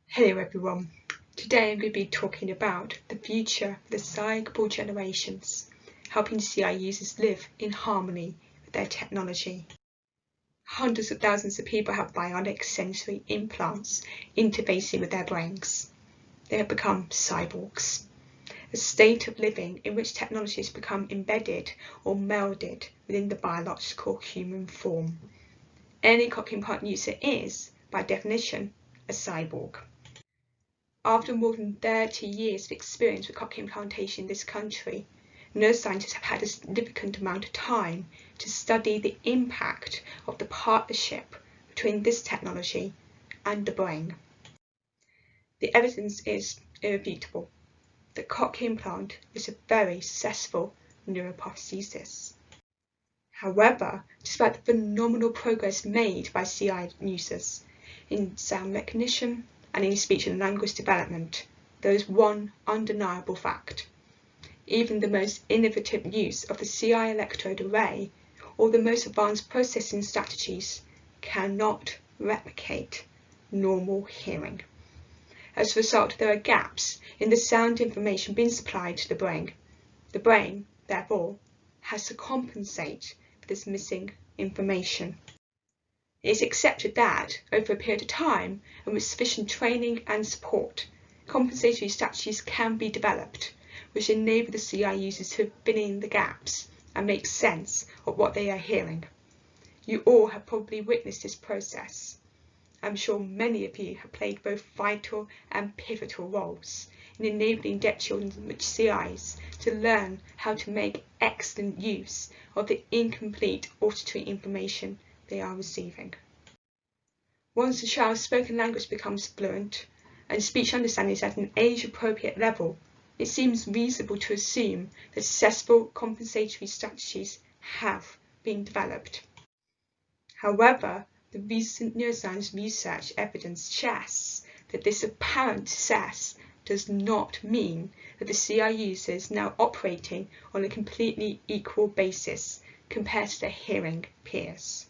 Hello everyone, today I'm going to be talking about the future of the cyborg generations, helping CI users live in harmony with their technology. Hundreds of thousands of people have bionic sensory implants interfacing with their brains. They have become cyborgs, a state of living in which technology has become embedded or melded within the biological human form. Any cochlear implant user is, by definition, a cyborg. After more than 30 years of experience with cochlear implantation in this country, neuroscientists have had a significant amount of time to study the impact of the partnership between this technology and the brain. The evidence is irrefutable that cochlear implant is a very successful neuroprosthesis. However, despite the phenomenal progress made by CI users in sound recognition and in speech and language development, there is one undeniable fact. Even the most innovative use of the CI electrode array or the most advanced processing strategies cannot replicate normal hearing. As a result, there are gaps in the sound information being supplied to the brain. The brain, therefore, has to compensate for this missing information. It is accepted that, over a period of time and with sufficient training and support, compensatory strategies can be developed, which enable the CI users to fill in the gaps and make sense of what they are hearing. You all have probably witnessed this process. I'm sure many of you have played both vital and pivotal roles in enabling deaf children with CIs to learn how to make excellent use of the incomplete auditory information they are receiving. Once the child's spoken language becomes fluent and speech understanding is at an age-appropriate level, it seems reasonable to assume that successful compensatory strategies have been developed. However, the recent neuroscience research evidence suggests that this apparent success does not mean that the CI user is now operating on a completely equal basis compared to their hearing peers.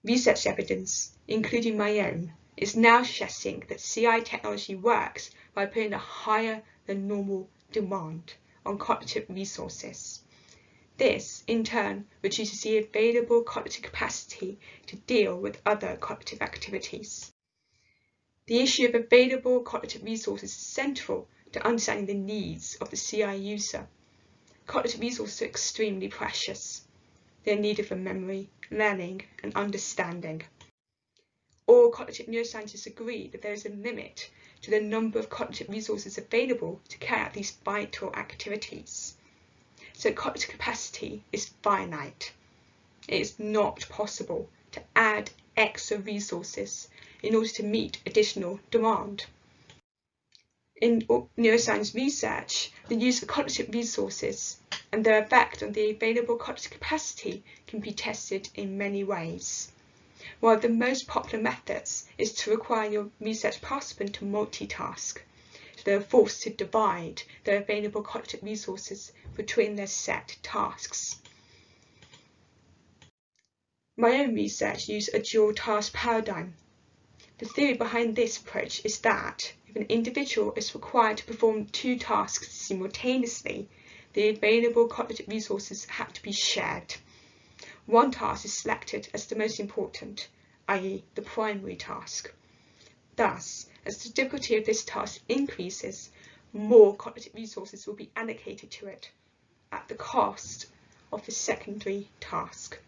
Research evidence, including my own, is now suggesting that CI technology works by putting a higher than normal demand on cognitive resources. This, in turn, reduces the available cognitive capacity to deal with other cognitive activities. The issue of available cognitive resources is central to understanding the needs of the CI user. Cognitive resources are extremely precious. They are needed for memory, learning, and understanding. All cognitive neuroscientists agree that there is a limit to the number of cognitive resources available to carry out these vital activities. So cognitive capacity is finite. It is not possible to add extra resources in order to meet additional demand. In neuroscience research, the use of cognitive resources and their effect on the available cognitive capacity can be tested in many ways. One of the most popular methods is to require your research participant to multitask, so they are forced to divide their available cognitive resources between their set tasks. My own research used a dual task paradigm. The theory behind this approach is that if an individual is required to perform two tasks simultaneously, the available cognitive resources have to be shared. One task is selected as the most important, i.e. the primary task. Thus, as the difficulty of this task increases, more cognitive resources will be allocated to it at the cost of the secondary task.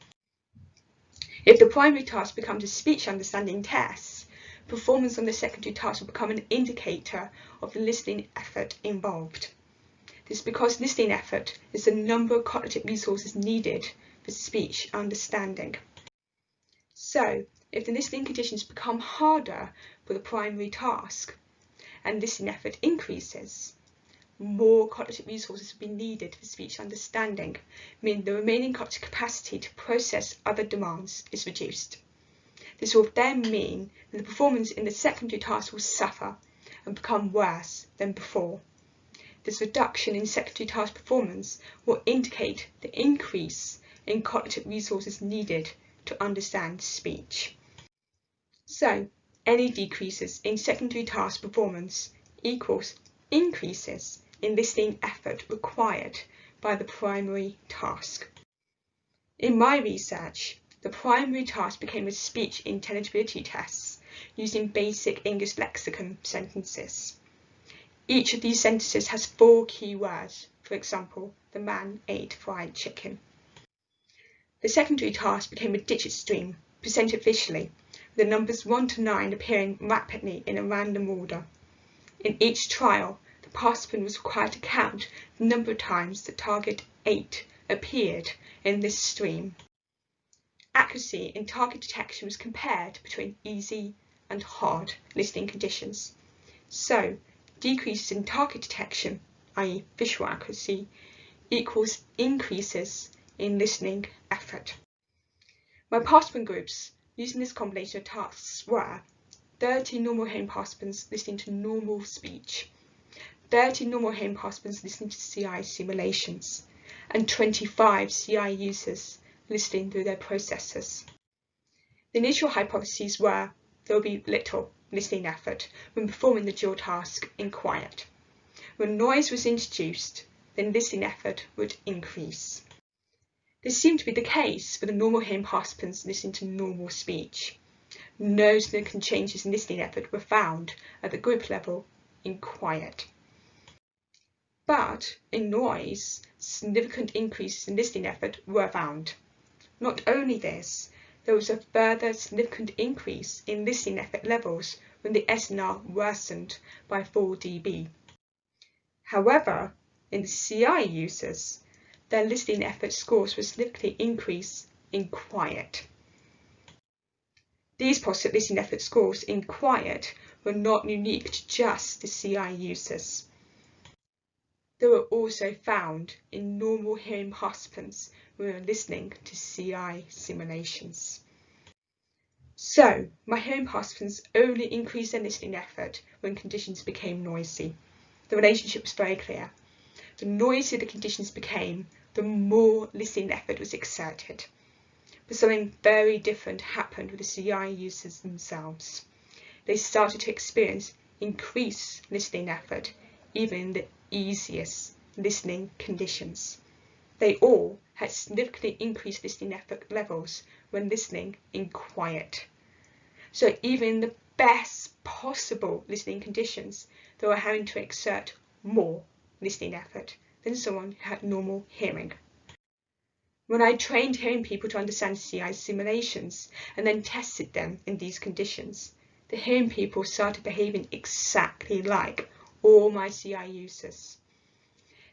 If the primary task becomes a speech understanding test, performance on the secondary task will become an indicator of the listening effort involved. This is because listening effort is the number of cognitive resources needed for speech understanding. So, if the listening conditions become harder for the primary task and listening effort increases, more cognitive resources will be needed for speech understanding, meaning the remaining cognitive capacity to process other demands is reduced. This will then mean that the performance in the secondary task will suffer and become worse than before. This reduction in secondary task performance will indicate the increase in cognitive resources needed to understand speech. So, Any decreases in secondary task performance equals increases in listening effort required by the primary task. In my research, the primary task became a speech intelligibility tests using basic English lexicon sentences. Each of these sentences has 4 key words. For example, the man ate fried chicken. The secondary task became a digit stream presented visually, with the numbers 1 to 9 appearing rapidly in a random order. In each trial, the participant was required to count the number of times the target 8 appeared in this stream. Accuracy in target detection was compared between easy and hard listening conditions. So, decreases in target detection, i.e. visual accuracy, equals increases in listening effort. My participant groups using this combination of tasks were 30 normal hearing participants listening to normal speech, 30 normal hearing participants listening to CI simulations, and 25 CI users listening through their processors. The initial hypotheses were there will be little listening effort when performing the dual task in quiet. When noise was introduced, then listening effort would increase. This seemed to be the case for the normal hearing participants listening to normal speech. No significant changes in listening effort were found at the group level in quiet. But in noise, significant increases in listening effort were found. Not only this, there was a further significant increase in listening effort levels when the SNR worsened by 4 dB. However, in the CI users, their listening effort scores were significantly increased in quiet. These positive listening effort scores in quiet were not unique to just the CI users. They were also found in normal hearing participants who were listening to CI simulations. So, my hearing participants only increased their listening effort when conditions became noisy. The relationship was very clear. The noisier the conditions became, the more listening effort was exerted. But something very different happened with the CI users themselves. They started to experience increased listening effort, even in the easiest listening conditions. They all had significantly increased listening effort levels when listening in quiet. So even in the best possible listening conditions, they were having to exert more listening effort than someone who had normal hearing. When I trained hearing people to understand CI simulations and then tested them in these conditions, the hearing people started behaving exactly like all my CI users.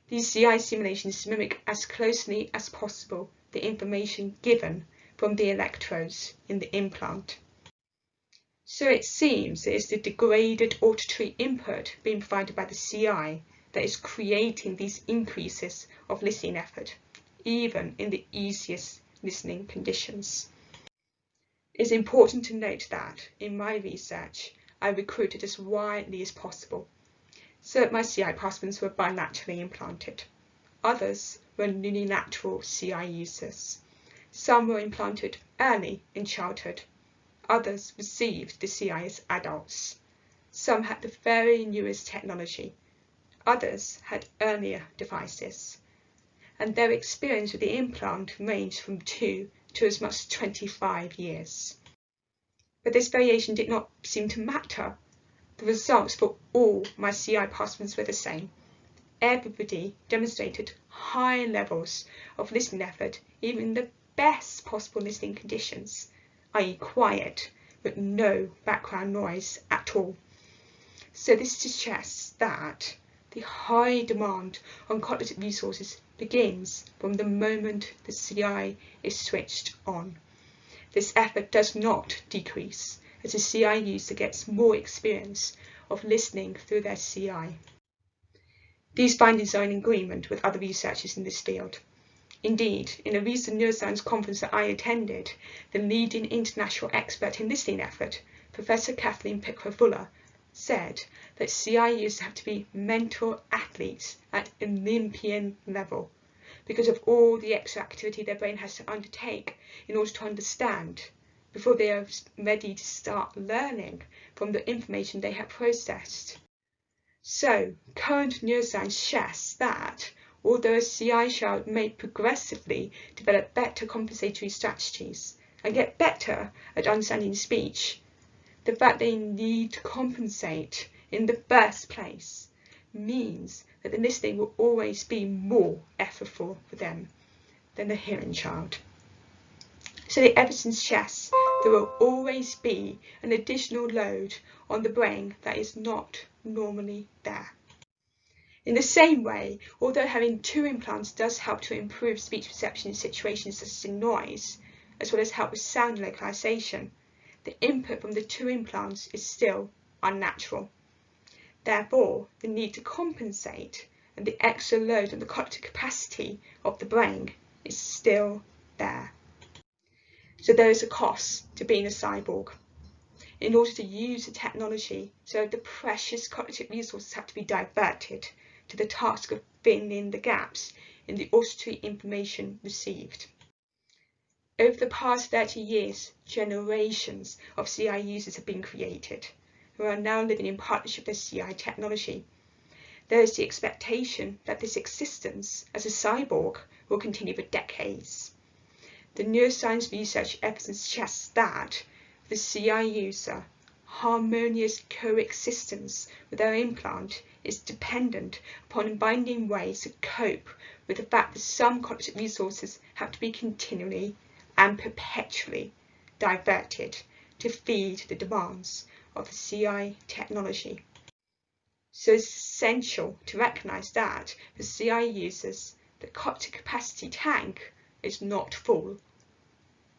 These CI simulations mimic as closely as possible the information given from the electrodes in the implant. So it seems it is the degraded auditory input being provided by the CI that is creating these increases of listening effort, even in the easiest listening conditions. It is important to note that, in my research, I recruited as widely as possible. So my CI participants were bilaterally implanted. Others were unilateral CI users. Some were implanted early in childhood. Others received the CI as adults. Some had the very newest technology. Others had earlier devices. And their experience with the implant ranged from 2 to as much as 25 years. But this variation did not seem to matter. The results for all my CI participants were the same. Everybody demonstrated high levels of listening effort, even in the best possible listening conditions, i.e. quiet, but no background noise at all. So this suggests that the high demand on cognitive resources begins from the moment the CI is switched on. This effort does not decrease as the CI user gets more experience of listening through their CI. These findings are in agreement with other researchers in this field. Indeed, in a recent neuroscience conference that I attended, the leading international expert in listening effort, Professor Kathleen Pickler-Fuller, said that CI users have to be mental athletes at Olympian level because of all the extra activity their brain has to undertake in order to understand before they are ready to start learning from the information they have processed. So, current neuroscience suggests that although a CI child may progressively develop better compensatory strategies and get better at understanding speech, the fact they need to compensate in the first place means that the listening will always be more effortful for them than the hearing child. So the evidence suggests there will always be an additional load on the brain that is not normally there. In the same way, although having 2 implants does help to improve speech perception in situations such as in noise, as well as help with sound localization, the input from the 2 implants is still unnatural. Therefore, the need to compensate and the extra load on the cognitive capacity of the brain is still there. So there is a cost to being a cyborg. In order to use the technology, so the precious cognitive resources have to be diverted to the task of filling in the gaps in the auditory information received. Over the past 30 years, generations of CI users have been created, who are now living in partnership with CI technology. There is the expectation that this existence as a cyborg will continue for decades. The neuroscience research evidence suggests that for the CI user, harmonious coexistence with their implant is dependent upon finding ways to cope with the fact that some cognitive resources have to be continually and perpetually diverted to feed the demands of the CI technology. So it's essential to recognise that for CI users, the cognitive capacity tank is not full.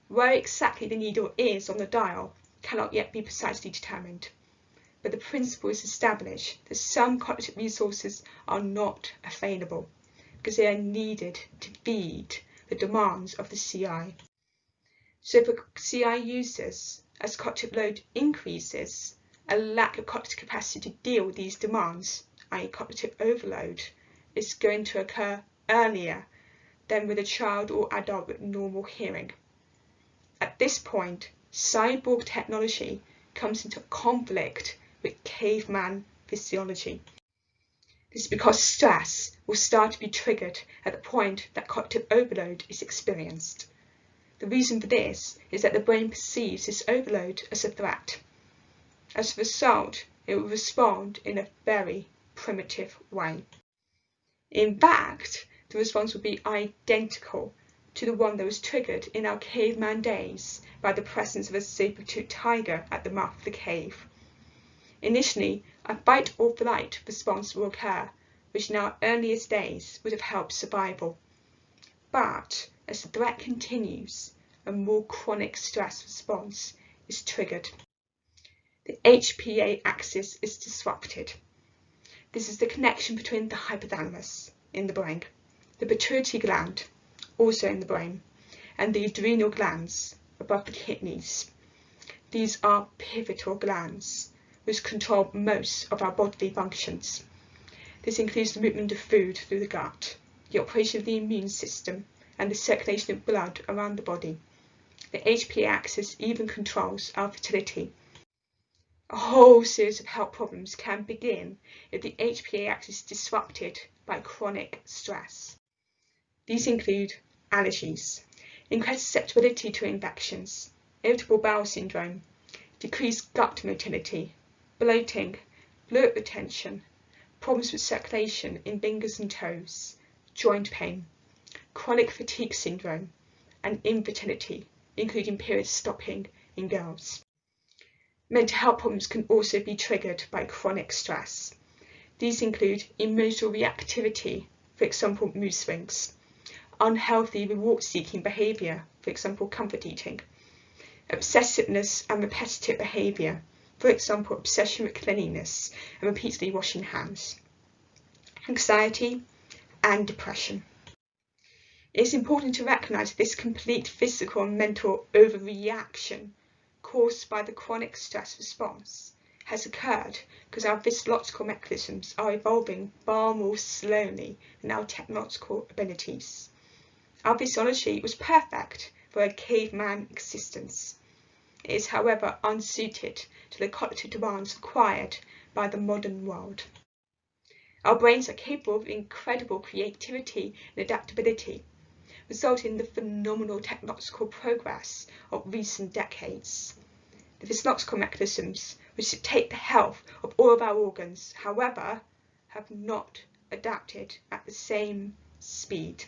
Where exactly the needle is on the dial cannot yet be precisely determined, but the principle is established that some cognitive resources are not available because they are needed to feed the demands of the CI. So for CI users, as cognitive load increases, a lack of cognitive capacity to deal with these demands, i.e. cognitive overload, is going to occur earlier than with a child or adult with normal hearing. At this point, cyborg technology comes into conflict with caveman physiology. This is because stress will start to be triggered at the point that cognitive overload is experienced. The reason for this is that the brain perceives this overload as a threat. As a result, it will respond in a very primitive way. In fact, the response will be identical to the one that was triggered in our caveman days by the presence of a saber-toothed tiger at the mouth of the cave. Initially, a fight or flight response will occur, which in our earliest days would have helped survival. But as the threat continues, a more chronic stress response is triggered. The HPA axis is disrupted. This is the connection between the hypothalamus in the brain, the pituitary gland, also in the brain, and the adrenal glands above the kidneys. These are pivotal glands which control most of our bodily functions. This includes the movement of food through the gut, the operation of the immune system, and the circulation of blood around the body. The HPA axis even controls our fertility. A whole series of health problems can begin if the HPA axis is disrupted by chronic stress. These include allergies, increased susceptibility to infections, irritable bowel syndrome, decreased gut motility, bloating, fluid retention, problems with circulation in fingers and toes, joint pain, chronic fatigue syndrome, and infertility, including period stopping in girls. Mental health problems can also be triggered by chronic stress. These include emotional reactivity, for example mood swings, unhealthy reward-seeking behaviour, for example comfort eating, obsessiveness and repetitive behaviour, for example obsession with cleanliness and repeatedly washing hands, anxiety and depression. It is important to recognise this complete physical and mental overreaction caused by the chronic stress response has occurred because our physiological mechanisms are evolving far more slowly than our technological abilities. Our physiology was perfect for a caveman existence. It is, however, unsuited to the cognitive demands required by the modern world. Our brains are capable of incredible creativity and adaptability, resulting in the phenomenal technological progress of recent decades. The physiological mechanisms which dictate the health of all of our organs, however, have not adapted at the same speed.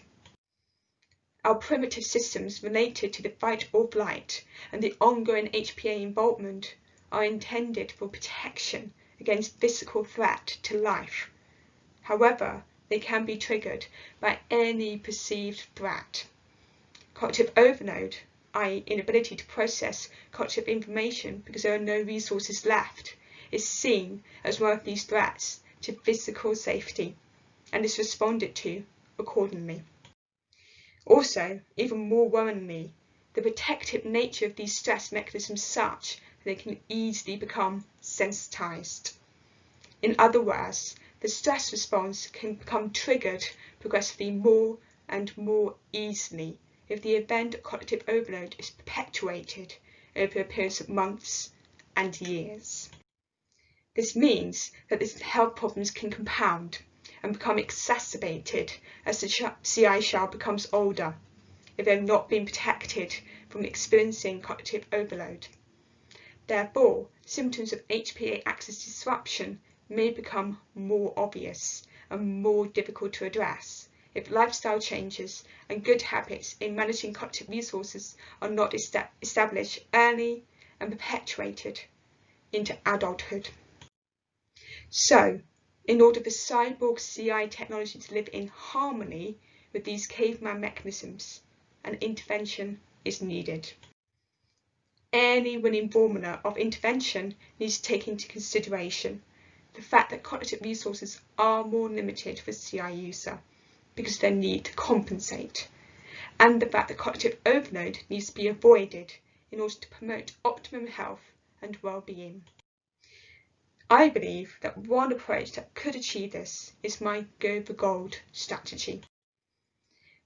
Our primitive systems related to the fight or flight and the ongoing HPA involvement are intended for protection against physical threat to life. However, they can be triggered by any perceived threat. Cognitive overload, i.e. inability to process cognitive information because there are no resources left, is seen as one of these threats to physical safety and is responded to accordingly. Also, even more worryingly, the protective nature of these stress mechanisms is such that they can easily become sensitized. In other words, the stress response can become triggered progressively more and more easily if the event of cognitive overload is perpetuated over a period of months and years. This means that these health problems can compound and become exacerbated as the CI child becomes older if they have not been protected from experiencing cognitive overload. Therefore, symptoms of HPA axis disruption may become more obvious and more difficult to address if lifestyle changes and good habits in managing cognitive resources are not established early and perpetuated into adulthood. So, in order for cyborg CI technology to live in harmony with these caveman mechanisms, an intervention is needed. Any winning formula of intervention needs to take into consideration the fact that cognitive resources are more limited for CI user because of their need to compensate, and the fact that cognitive overload needs to be avoided in order to promote optimum health and well-being. I believe that one approach that could achieve this is my Go for Gold strategy.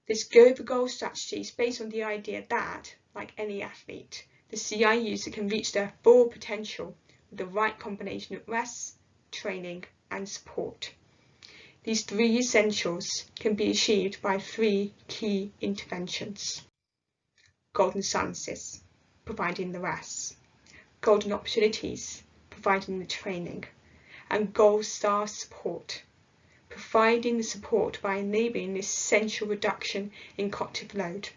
This Go for Gold strategy is based on the idea that, like any athlete, the CI user can reach their full potential with the right combination of rest, training and support. These three essentials can be achieved by three key interventions: golden silences, providing the rest; golden opportunities, providing the training; and gold star support, providing the support by enabling the essential reduction in cognitive load,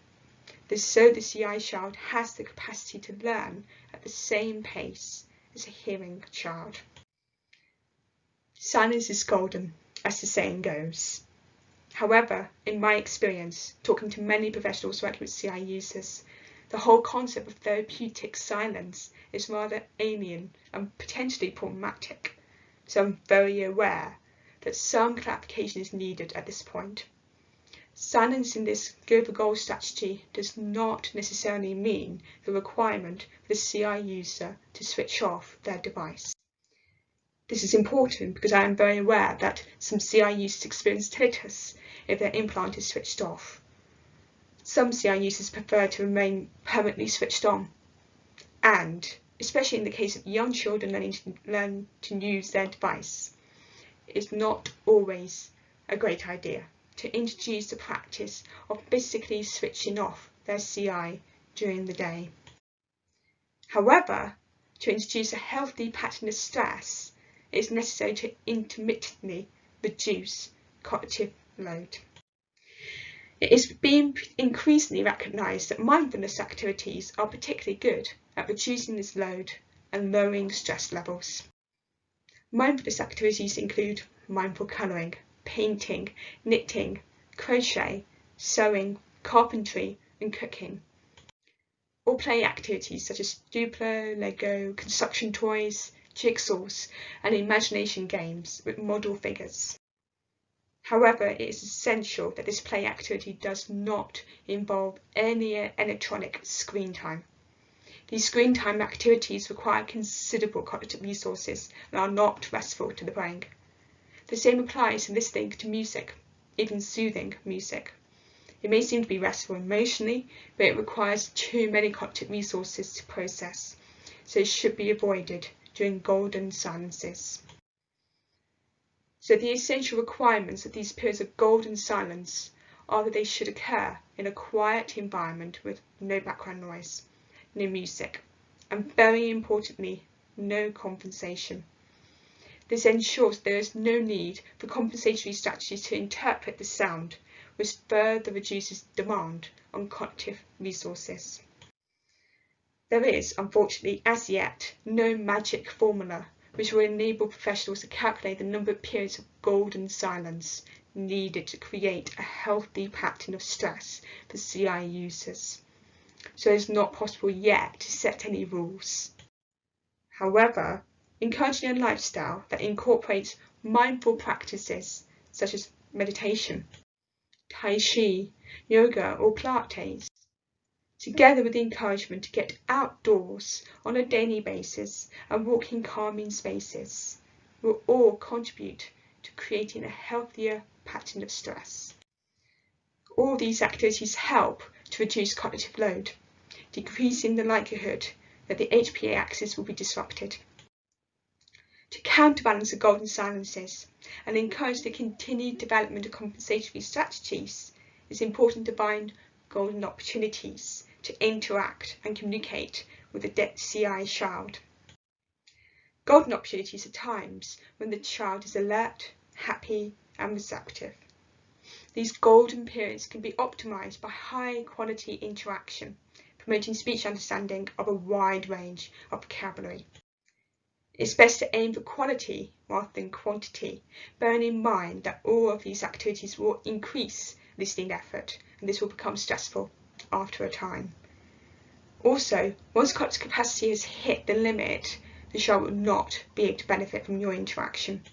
so the CI child has the capacity to learn at the same pace as a hearing child. Silence is golden, as the saying goes. However, in my experience, talking to many professionals working with CI users, the whole concept of therapeutic silence is rather alien and potentially problematic, so I'm very aware that some clarification is needed at this point. Silence in this Go for Gold strategy does not necessarily mean the requirement for the CI user to switch off their device. This is important because I am very aware that some CI users experience tinnitus if their implant is switched off. Some CI users prefer to remain permanently switched on, and, especially in the case of young children learning to use their device, it is not always a great idea to introduce the practice of physically switching off their CI during the day. However, to introduce a healthy pattern of stress, it is necessary to intermittently reduce cognitive load. It is being increasingly recognised that mindfulness activities are particularly good at reducing this load and lowering stress levels. Mindfulness activities include mindful colouring, painting, knitting, crochet, sewing, carpentry and cooking. Or play activities such as Duplo, Lego, construction toys, jigsaws and imagination games with model figures. However, it is essential that this play activity does not involve any electronic screen time. These screen time activities require considerable cognitive resources and are not restful to the brain. The same applies to listening to music, even soothing music. It may seem to be restful emotionally, but it requires too many cognitive resources to process so it should be avoided during golden silences. So the essential requirements of these periods of golden silence are that they should occur in a quiet environment with no background noise, no music, and very importantly, no compensation. This ensures there is no need for compensatory strategies to interpret the sound, which further reduces demand on cognitive resources. There is, unfortunately, as yet, no magic formula which will enable professionals to calculate the number of periods of golden silence needed to create a healthy pattern of stress for CI users. So it's not possible yet to set any rules. However, encouraging a lifestyle that incorporates mindful practices such as meditation, Tai Chi, yoga or Pilates, together with the encouragement to get outdoors on a daily basis and walk in calming spaces, will all contribute to creating a healthier pattern of stress. All these activities help to reduce cognitive load, decreasing the likelihood that the HPA axis will be disrupted. To counterbalance the golden silences and encourage the continued development of compensatory strategies, it's important to find golden opportunities to interact and communicate with the CI child. Golden opportunities are times when the child is alert, happy and receptive. These golden periods can be optimised by high quality interaction, promoting speech understanding of a wide range of vocabulary. It's best to aim for quality rather than quantity, bearing in mind that all of these activities will increase listening effort, and this will become stressful after a time. Also, once cognitive capacity has hit the limit, the child will not be able to benefit from your interaction.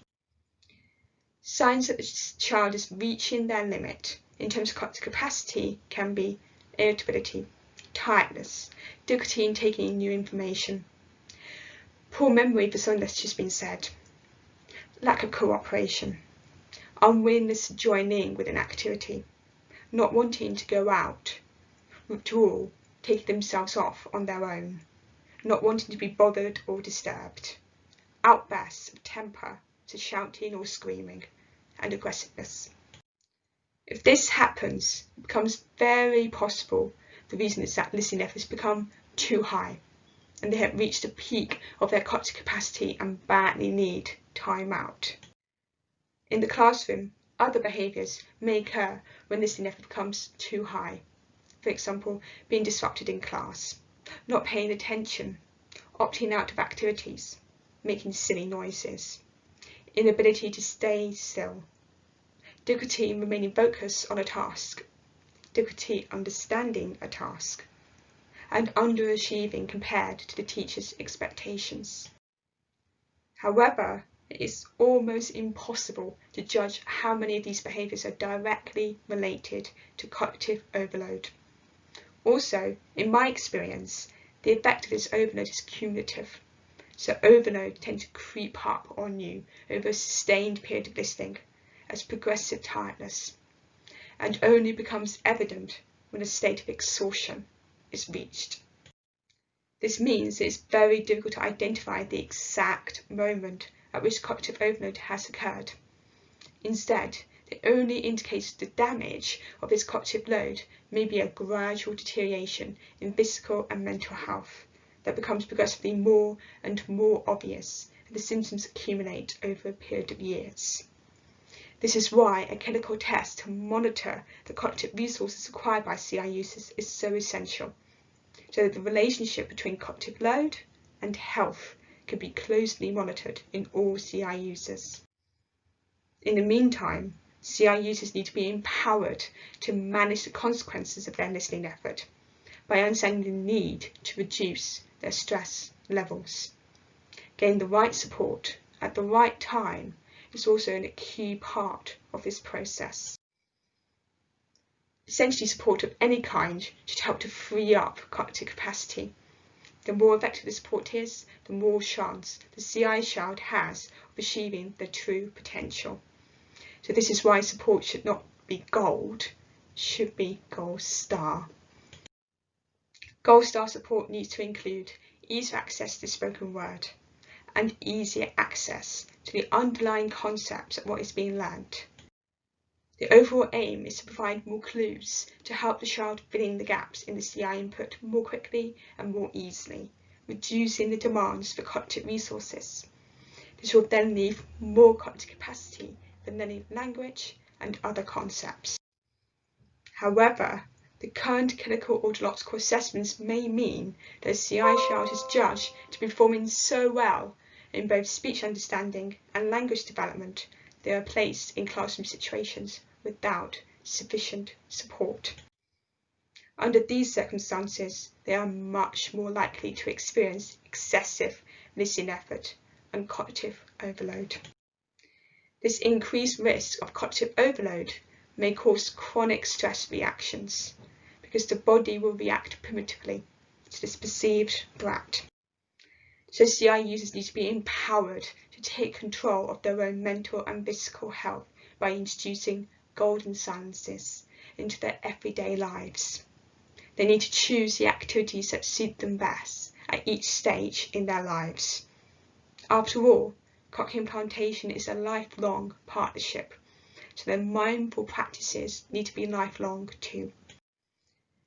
Signs that the child is reaching their limit in terms of cognitive capacity can be irritability, tiredness, difficulty in taking in new information, poor memory for something that's just been said, lack of cooperation, unwillingness to join in with an activity, not wanting to go out, withdrawal, taking themselves off on their own, not wanting to be bothered or disturbed, outbursts of temper to shouting or screaming, and aggressiveness. If this happens, it becomes very possible the reason is that listening efforts become too high and they have reached the peak of their cognitive capacity and badly need time out. In the classroom, other behaviours may occur when listening effort becomes too high. For example, being disrupted in class, not paying attention, opting out of activities, making silly noises, inability to stay still, difficulty in remaining focused on a task, difficulty understanding a task, and underachieving compared to the teacher's expectations. However, it is almost impossible to judge how many of these behaviours are directly related to cognitive overload. Also, in my experience, the effect of this overload is cumulative, so overload tends to creep up on you over a sustained period of listening as progressive tiredness, and only becomes evident when a state of exhaustion is reached. This means it is very difficult to identify the exact moment at which cognitive overload has occurred. Instead, it only indicates the damage of this cognitive load may be a gradual deterioration in physical and mental health that becomes progressively more and more obvious as the symptoms accumulate over a period of years. This is why a clinical test to monitor the cognitive resources acquired by CI users is so essential, so that the relationship between cognitive load and health can be closely monitored in all CI users. In the meantime, CI users need to be empowered to manage the consequences of their listening effort by understanding the need to reduce their stress levels. Getting the right support at the right time is also a key part of this process. Essentially, support of any kind should help to free up cognitive capacity. The more effective the support is, the more chance the CI child has of achieving their true potential. So this is why support should not be gold, it should be gold star. Gold star support needs to include easier access to the spoken word, and easier access to the underlying concepts of what is being learned. The overall aim is to provide more clues to help the child fill in the gaps in the CI input more quickly and more easily, reducing the demands for cognitive resources. This will then leave more cognitive capacity for learning language and other concepts. However, the current clinical audiological assessments may mean that a CI child is judged to be performing so well in both speech understanding and language development, they are placed in classroom situations without sufficient support. Under these circumstances, they are much more likely to experience excessive listening effort and cognitive overload. This increased risk of cognitive overload may cause chronic stress reactions because the body will react primitively to this perceived threat. So CI users need to be empowered to take control of their own mental and physical health by introducing golden silences into their everyday lives. They need to choose the activities that suit them best at each stage in their lives. After all, cochlear implantation is a lifelong partnership, so their mindful practices need to be lifelong too.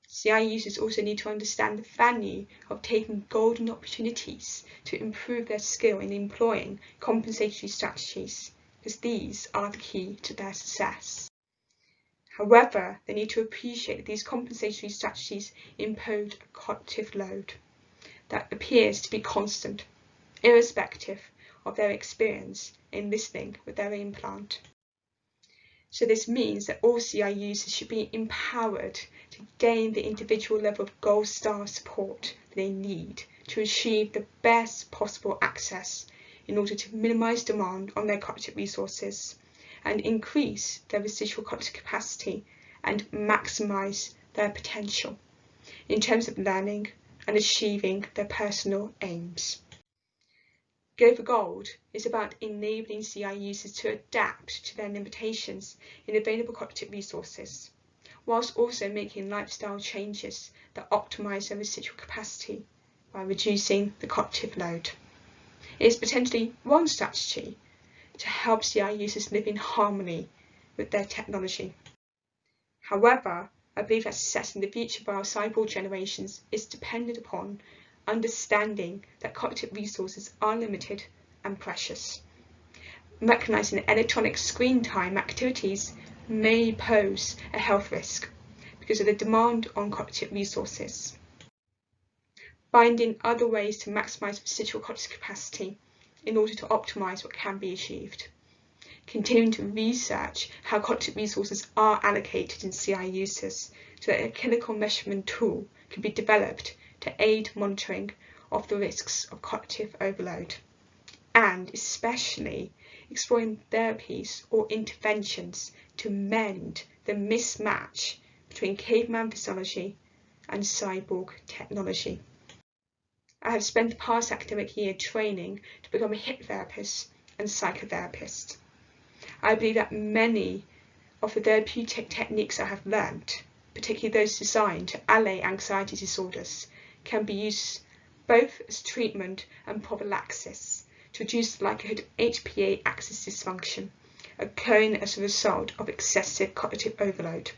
CI users also need to understand the value of taking golden opportunities to improve their skill in employing compensatory strategies, because these are the key to their success. However, they need to appreciate that these compensatory strategies impose a cognitive load that appears to be constant, irrespective of their experience in listening with their implant. So this means that all CI users should be empowered to gain the individual level of gold star support they need to achieve the best possible access in order to minimise demand on their cognitive resources and increase their residual cognitive capacity and maximise their potential in terms of learning and achieving their personal aims. Go for Gold is about enabling CI users to adapt to their limitations in available cognitive resources, whilst also making lifestyle changes that optimise their residual capacity by reducing the cognitive load. It is potentially one strategy to help CI users live in harmony with their technology. However, I believe that success in the future of our cyborg generations is dependent upon understanding that cognitive resources are limited and precious. Recognising that electronic screen time activities may pose a health risk because of the demand on cognitive resources. Finding other ways to maximise residual cognitive capacity in order to optimise what can be achieved. Continuing to research how cognitive resources are allocated in CI users so that a clinical measurement tool can be developed to aid monitoring of the risks of cognitive overload, and especially exploring therapies or interventions to mend the mismatch between caveman physiology and cyborg technology. I have spent the past academic year training to become a hypnotherapist and psychotherapist. I believe that many of the therapeutic techniques I have learnt, particularly those designed to allay anxiety disorders, can be used both as treatment and prophylaxis to reduce the likelihood of HPA axis dysfunction occurring as a result of excessive cognitive overload.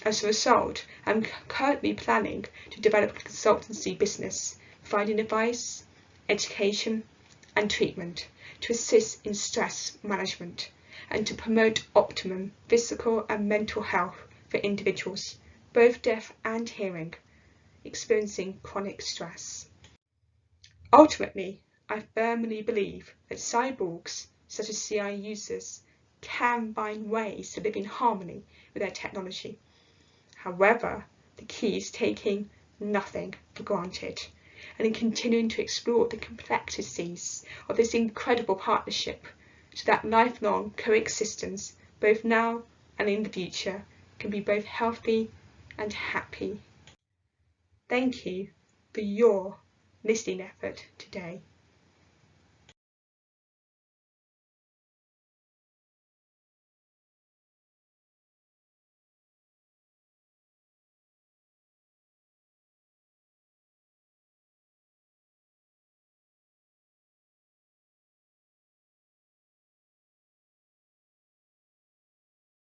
As a result, I'm currently planning to develop a consultancy business, providing advice, education and treatment to assist in stress management and to promote optimum physical and mental health for individuals, both deaf and hearing, experiencing chronic stress. Ultimately, I firmly believe that cyborgs, such as CI users, can find ways to live in harmony with their technology. However, the key is taking nothing for granted and in continuing to explore the complexities of this incredible partnership so that lifelong coexistence, both now and in the future, can be both healthy and happy. Thank you for your listening effort today.